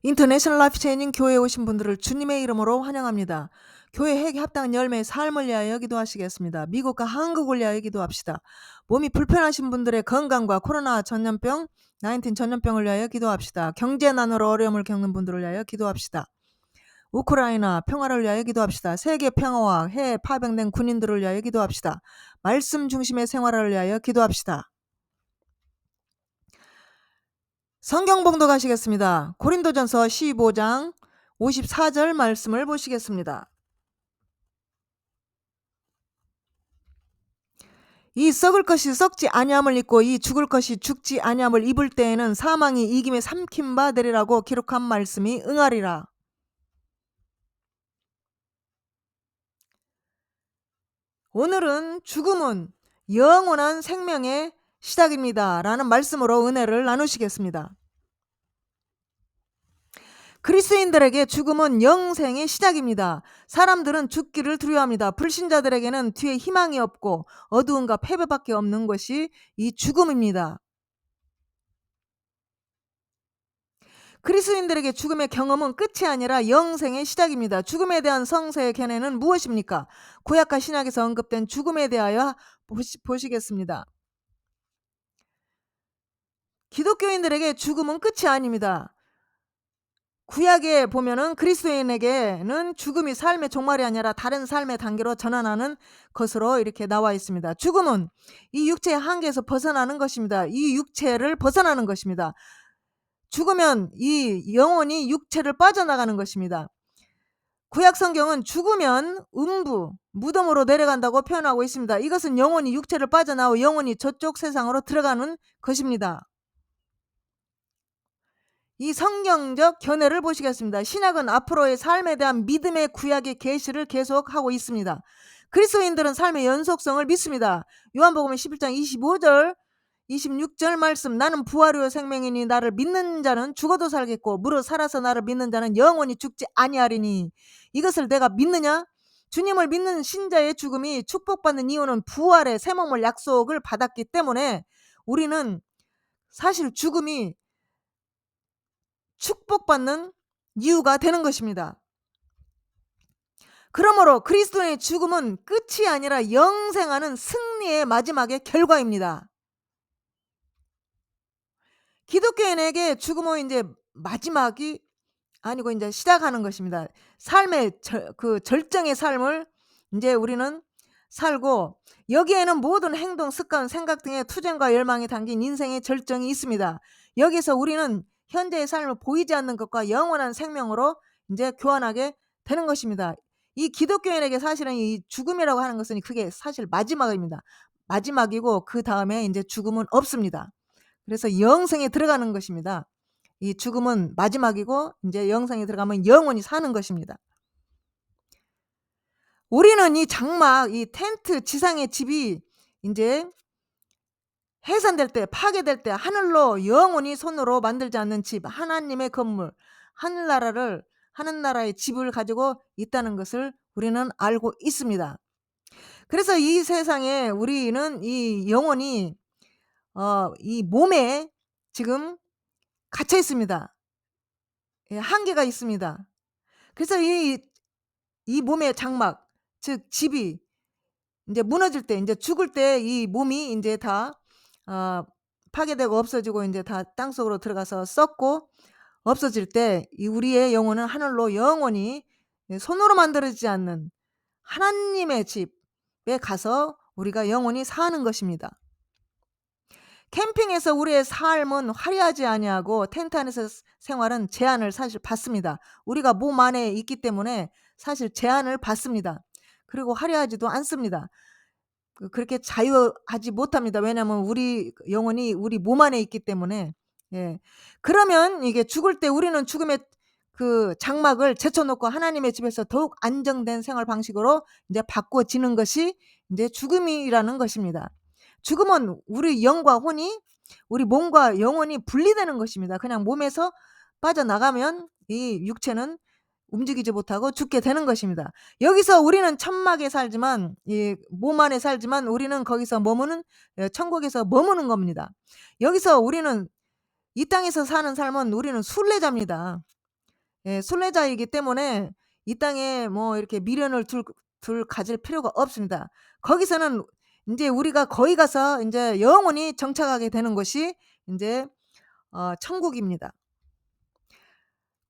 인터내셔널 라이프 체인징 교회에 오신 분들을 주님의 이름으로 환영합니다. 교회 회개 합당한 열매의 삶을 위하여 기도하시겠습니다. 미국과 한국을 위하여 기도합시다. 몸이 불편하신 분들의 건강과 코로나 전염병, 19 전염병을 위하여 기도합시다. 경제난으로 어려움을 겪는 분들을 위하여 기도합시다. 우크라이나 평화를 위하여 기도합시다. 세계 평화와 해외 파병된 군인들을 위하여 기도합시다. 말씀 중심의 생활을 위하여 기도합시다. 성경 봉독 하시겠습니다. 고린도전서 15장 54절 말씀을 보시겠습니다. 이 썩을 것이 썩지 아니함을 입고 이 죽을 것이 죽지 아니함을 입을 때에는 사망이 이김에 삼킨 바 되리라고 기록한 말씀이 응하리라. 오늘은 죽음은 영원한 생명의 시작입니다 라는 말씀으로 은혜를 나누시겠습니다. 그리스도인들에게 죽음은 영생의 시작입니다. 사람들은 죽기를 두려워합니다. 불신자들에게는 뒤에 희망이 없고 어두움과 패배밖에 없는 것이 이 죽음입니다. 그리스도인들에게 죽음의 경험은 끝이 아니라 영생의 시작입니다. 죽음에 대한 성서의 견해는 무엇입니까? 구약과 신약에서 언급된 죽음에 대하여 보시겠습니다. 기독교인들에게 죽음은 끝이 아닙니다. 구약에 보면은 그리스도인에게는 죽음이 삶의 종말이 아니라 다른 삶의 단계로 전환하는 것으로 이렇게 나와 있습니다. 죽음은 이 육체의 한계에서 벗어나는 것입니다. 이 육체를 벗어나는 것입니다. 죽으면 이 영혼이 육체를 빠져나가는 것입니다. 구약 성경은 죽으면 음부, 무덤으로 내려간다고 표현하고 있습니다. 이것은 영혼이 육체를 빠져나와 영혼이 저쪽 세상으로 들어가는 것입니다. 이 성경적 견해를 보시겠습니다. 신약은 앞으로의 삶에 대한 믿음의 구약의 계시를 계속하고 있습니다. 그리스도인들은 삶의 연속성을 믿습니다. 요한복음 11장 25절 26절 말씀, 나는 부활이요 생명이니 나를 믿는 자는 죽어도 살겠고 무릇 살아서 나를 믿는 자는 영원히 죽지 아니하리니. 이것을 내가 믿느냐? 주님을 믿는 신자의 죽음이 축복받는 이유는 부활의 새먹물 약속을 받았기 때문에 우리는 사실 죽음이 축복받는 이유가 되는 것입니다. 그러므로 그리스도의 죽음은 끝이 아니라 영생하는 승리의 마지막의 결과입니다. 기독교인에게 죽음은 이제 마지막이 아니고 이제 시작하는 것입니다. 삶의 절정의 삶을 이제 우리는 살고, 여기에는 모든 행동, 습관, 생각 등의 투쟁과 열망이 담긴 인생의 절정이 있습니다. 여기서 우리는 현재의 삶을 보이지 않는 것과 영원한 생명으로 이제 교환하게 되는 것입니다. 이 기독교인에게 사실은 이 죽음이라고 하는 것은 그게 사실 마지막입니다. 마지막이고 그 다음에 이제 죽음은 없습니다. 그래서 영생에 들어가는 것입니다. 이 죽음은 마지막이고 이제 영생에 들어가면 영원히 사는 것입니다. 우리는 이 장막, 이 텐트, 지상의 집이 이제 해산될 때, 파괴될 때 하늘로 영원히 손으로 만들지 않는 집, 하나님의 건물, 하늘나라의 집을 가지고 있다는 것을 우리는 알고 있습니다. 그래서 이 세상에 우리는 이 영혼이 이 몸에 지금 갇혀 있습니다. 한계가 있습니다. 그래서 이 몸의 장막, 즉 집이 이제 무너질 때, 이제 죽을 때 이 몸이 이제 다 파괴되고 없어지고 이제 다 땅속으로 들어가서 썩고 없어질 때 이 우리의 영혼은 하늘로 영원히 손으로 만들어지지 않는 하나님의 집에 가서 우리가 영원히 사는 것입니다. 캠핑에서 우리의 삶은 화려하지 아니하고 텐트 안에서 생활은 제한을 사실 받습니다. 우리가 몸 안에 있기 때문에 사실 제한을 받습니다. 그리고 화려하지도 않습니다. 그렇게 자유하지 못합니다. 왜냐하면 우리 영혼이 우리 몸 안에 있기 때문에. 그러면 이게 죽을 때 우리는 죽음의 그 장막을 제쳐놓고 하나님의 집에서 더욱 안정된 생활 방식으로 이제 바꿔지는 것이 이제 죽음이라는 것입니다. 죽음은 우리 영과 혼이, 우리 몸과 영혼이 분리되는 것입니다. 그냥 몸에서 빠져나가면 이 육체는 움직이지 못하고 죽게 되는 것입니다. 여기서 우리는 천막에 살지만, 이 몸 안에 살지만 우리는 거기서 머무는, 천국에서 머무는 겁니다. 여기서 우리는 이 땅에서 사는 삶은 우리는 순례자입니다. 순례자이기 때문에 이 땅에 뭐 이렇게 미련을 둘 가질 필요가 없습니다. 거기서는 인제 우리가 거기 가서 인제 영원히 정착하게 되는 것이 인제 천국입니다.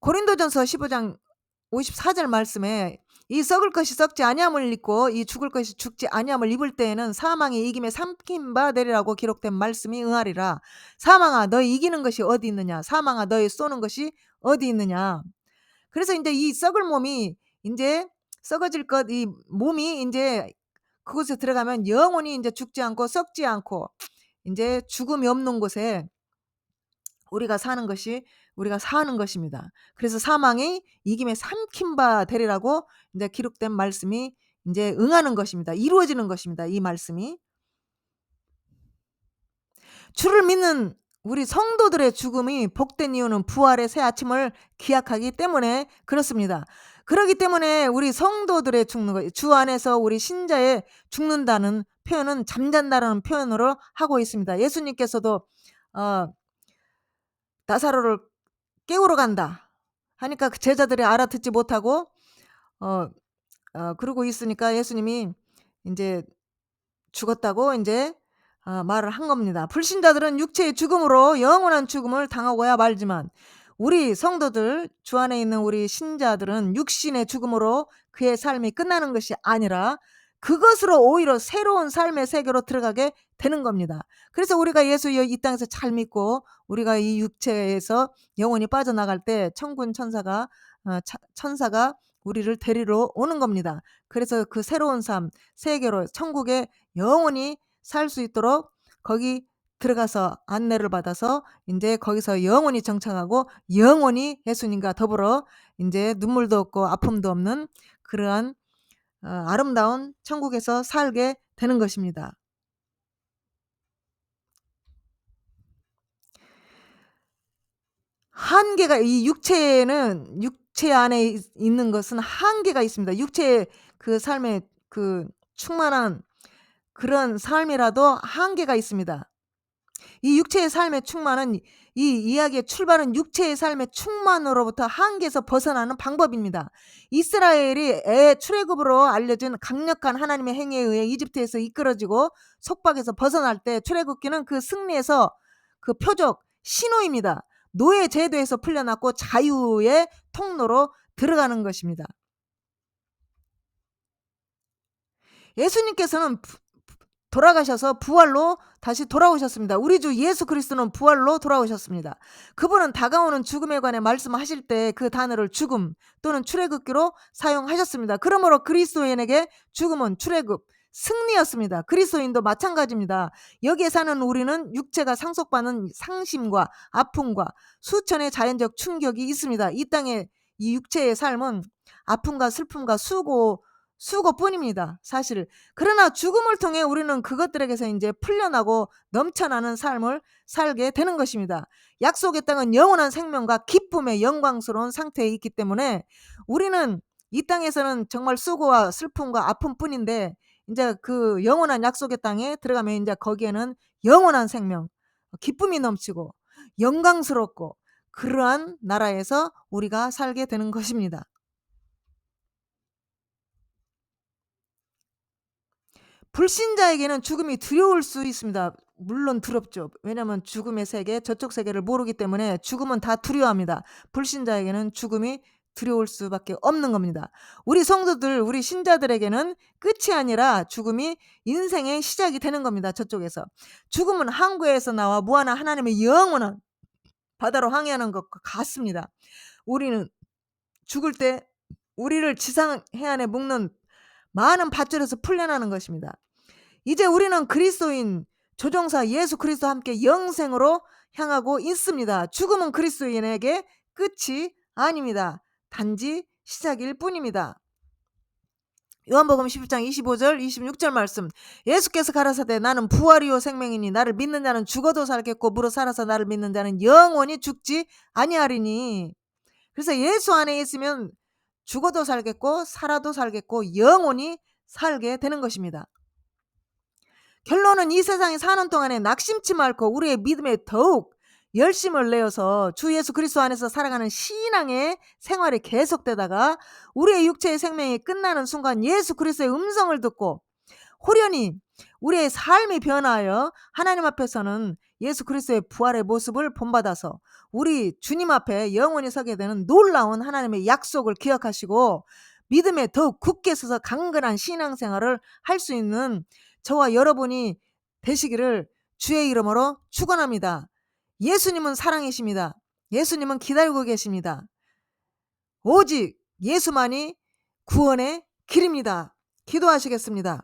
고린도전서 15장 54절 말씀에 "이 썩을 것이 썩지 아니함을 입고 이 죽을 것이 죽지 아니함을 입을 때에는 사망이 이김에 삼킨 바 되리라고 기록된 말씀이 응하리라. 사망아 너희 이기는 것이 어디 있느냐? 사망아 너희 쏘는 것이 어디 있느냐?" 그래서 인제 이 썩을 몸이 인제 썩어질 것, 이 몸이 인제 그곳에 들어가면 영원히 인제 죽지 않고 썩지 않고 인제 죽음이 없는 곳에 우리가 사는 것입니다. 그래서 사망이 이김에 삼킨 바 되리라고 인제 기록된 말씀이 인제 응하는 것입니다. 이루어지는 것입니다, 이 말씀이. 주를 믿는 우리 성도들의 죽음이 복된 이유는 부활의 새 아침을 기약하기 때문에 그렇습니다. 그러기 때문에 우리 성도들의 죽는 것, 주 안에서 우리 신자의 죽는다는 표현은 잠잔다라는 표현으로 하고 있습니다. 예수님께서도 어 나사로를 깨우러 간다 하니까 그 제자들이 알아듣지 못하고 어 그러고 있으니까 예수님이 인제 죽었다고 인제 말을 한 겁니다. 불신자들은 육체의 죽음으로 영원한 죽음을 당하고야 말지만 우리 성도들, 주 안에 있는 우리 신자들은 육신의 죽음으로 그의 삶이 끝나는 것이 아니라 그것으로 오히려 새로운 삶의 세계로 들어가게 되는 겁니다. 그래서 우리가 예수 이 땅에서 잘 믿고 우리가 이 육체에서 영원히 빠져나갈 때 천군 천사가 우리를 데리러 오는 겁니다. 그래서 그 새로운 삶, 세계로 천국에 영원히 살 수 있도록 거기 들어가서 안내를 받아서 인제 거기서 영원히 정착하고 영원히 예수님과 더불어 인제 눈물도 없고 아픔도 없는 그러한 아름다운 천국에서 살게 되는 것입니다. 한계가, 이 육체에는 육체 안에 있는 것은 한계가 있습니다. 육체의 그 삶의 그 충만한 그런 삶이라도 한계가 있습니다. 이 육체의 삶의 충만은, 이 이야기의 출발은 육체의 삶의 충만으로부터 한계에서 벗어나는 방법입니다. 이스라엘이 출애굽으로 알려진 강력한 하나님의 행위에 의해 이집트에서 이끌어지고 속박에서 벗어날 때 출애굽기는 그 승리에서 그 표적, 신호입니다. 노예 제도에서 풀려났고 자유의 통로로 들어가는 것입니다. 예수님께서는 돌아가셔서 부활로 다시 돌아오셨습니다. 우리 주 예수 그리스도는 부활로 돌아오셨습니다. 그분은 다가오는 죽음에 관해 말씀하실 때 그 단어를 죽음 또는 출애굽기로 사용하셨습니다. 그러므로 그리스도인에게 죽음은 출애굽, 승리였습니다. 그리스도인도 마찬가지입니다. 여기에 사는 우리는 육체가 상속받는 상심과 아픔과 수천의 자연적 충격이 있습니다. 이 땅의 이 육체의 삶은 아픔과 슬픔과 수고뿐입니다, 사실. 그러나 죽음을 통해 우리는 그것들에게서 이제 풀려나고 넘쳐나는 삶을 살게 되는 것입니다. 약속의 땅은 영원한 생명과 기쁨의 영광스러운 상태에 있기 때문에 우리는 이 땅에서는 정말 수고와 슬픔과 아픔뿐인데 이제 그 영원한 약속의 땅에 들어가면 이제 거기에는 영원한 생명, 기쁨이 넘치고 영광스럽고 그러한 나라에서 우리가 살게 되는 것입니다. 불신자에게는 죽음이 두려울 수 있습니다. 물론 두렵죠. 왜냐하면 죽음의 세계, 저쪽 세계를 모르기 때문에 죽음은 다 두려워합니다. 불신자에게는 죽음이 두려울 수밖에 없는 겁니다. 우리 성도들, 우리 신자들에게는 끝이 아니라 죽음이 인생의 시작이 되는 겁니다. 저쪽에서. 죽음은 항구에서 나와 무한한 하나님의 영원한 바다로 항해하는 것과 같습니다. 우리는 죽을 때 우리를 지상 해안에 묶는 많은 밧줄에서 풀려나는 것입니다. 이제 우리는 그리스도인 조종사 예수 그리스도와 함께 영생으로 향하고 있습니다. 죽음은 그리스도인에게 끝이 아닙니다. 단지 시작일 뿐입니다. 요한복음 11장 25절 26절 말씀, 예수께서 가라사대 나는 부활이요 생명이니 나를 믿는 자는 죽어도 살겠고 무릇 살아서 나를 믿는 자는 영원히 죽지 아니하리니. 그래서 예수 안에 있으면 죽어도 살겠고 살아도 살겠고 영원히 살게 되는 것입니다. 결론은 이 세상에 사는 동안에 낙심치 말고 우리의 믿음에 더욱 열심을 내어서 주 예수 그리스도 안에서 살아가는 신앙의 생활이 계속되다가 우리의 육체의 생명이 끝나는 순간 예수 그리스도의 음성을 듣고 호련히 우리의 삶이 변하여 하나님 앞에서는 예수 그리스도의 부활의 모습을 본받아서 우리 주님 앞에 영원히 서게 되는 놀라운 하나님의 약속을 기억하시고 믿음에 더욱 굳게 서서 강건한 신앙생활을 할 수 있는 저와 여러분이 되시기를 주의 이름으로 축원합니다. 예수님은 사랑이십니다. 예수님은 기다리고 계십니다. 오직 예수만이 구원의 길입니다. 기도하시겠습니다.